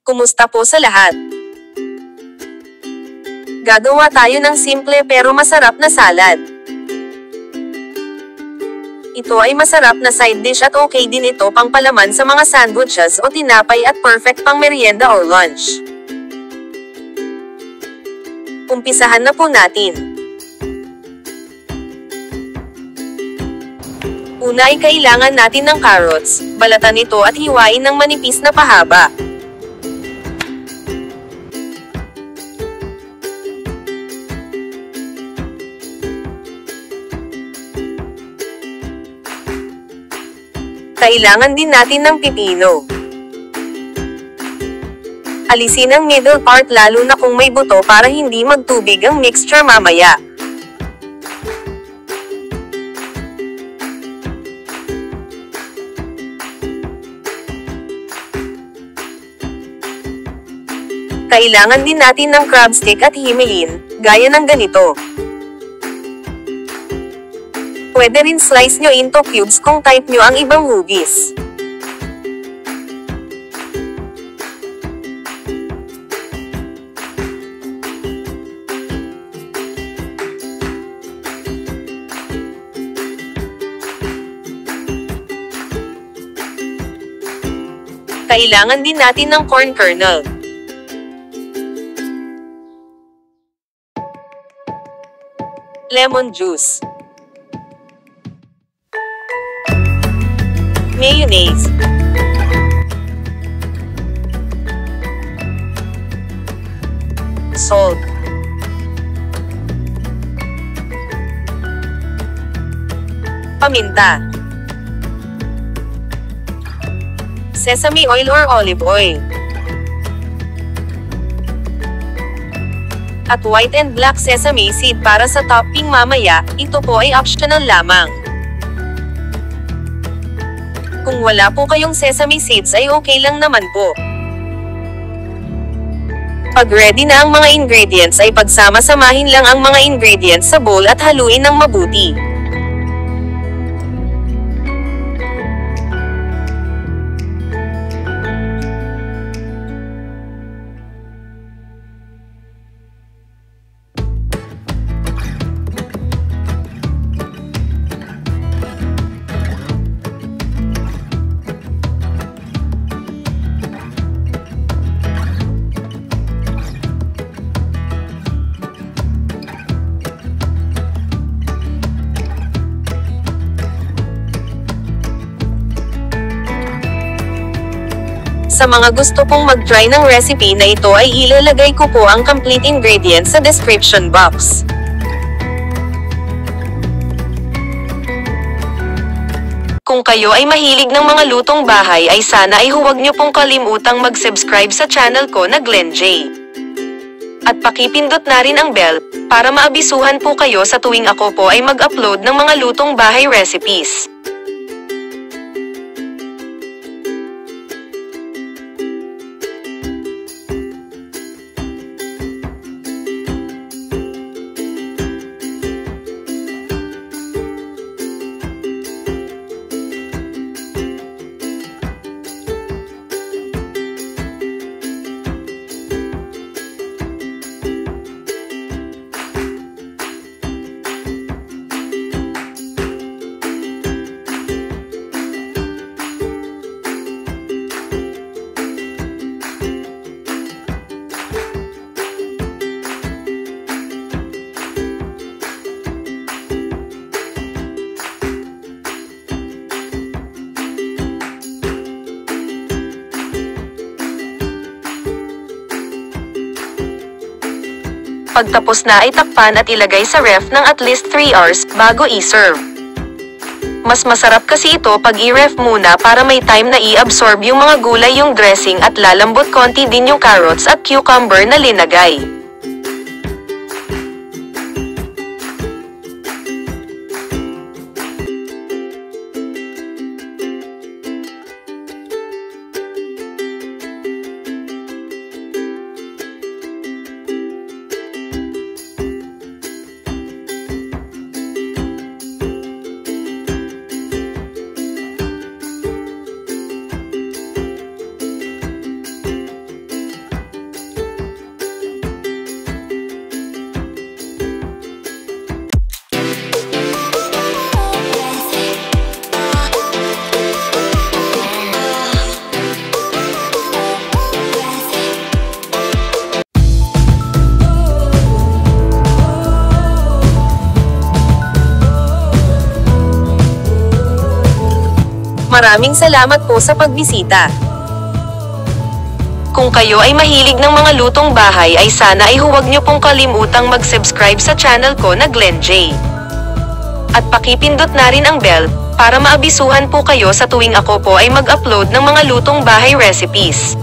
Kumusta po sa lahat? Gagawa tayo ng simple pero masarap na salad. Ito ay masarap na side dish at okay din ito pang palaman sa mga sandwiches o tinapay at perfect pang merienda or lunch. Umpisahan na po natin. Una ay kailangan natin ng carrots, balatan ito at hiwain ng manipis na pahaba. Kailangan din natin ng pipino. Alisin ang middle part lalo na kung may buto para hindi magtubig ang mixture mamaya. Kailangan din natin ng crab stick at himilin, gaya ng ganito. Pwede rin slice nyo into cubes kung type nyo ang ibang hugis. Kailangan din natin ng corn kernel. Lemon juice. Mayonnaise. Salt. Paminta. Sesame oil or olive oil. At white and black sesame seed para sa topping mamaya, ito po ay optional lamang. Kung wala po kayong sesame seeds ay okay lang naman po. Pag ready na ang mga ingredients ay pagsama-samahin lang ang mga ingredients sa bowl at haluin ng mabuti. Sa mga gusto pong mag-try ng recipe na ito ay ilalagay ko po ang complete ingredients sa description box. Kung kayo ay mahilig ng mga lutong bahay ay sana ay huwag niyo pong kalimutang mag-subscribe sa channel ko na Glen J. At pakipindot na rin ang bell, para maabisuhan po kayo sa tuwing ako po ay mag-upload ng mga lutong bahay recipes. Pagtapos na ay takpan at ilagay sa ref ng at least 3 hours bago i-serve. Mas masarap kasi ito pag i-ref muna para may time na i-absorb yung mga gulay yung dressing at lalambot konti din yung carrots at cucumber na linagay. Maraming salamat po sa pagbisita. Kung kayo ay mahilig ng mga lutong bahay ay sana ay huwag niyo pong kalimutang mag-subscribe sa channel ko na Glen J. At pakipindot na rin ang bell, para maabisuhan po kayo sa tuwing ako po ay mag-upload ng mga lutong bahay recipes.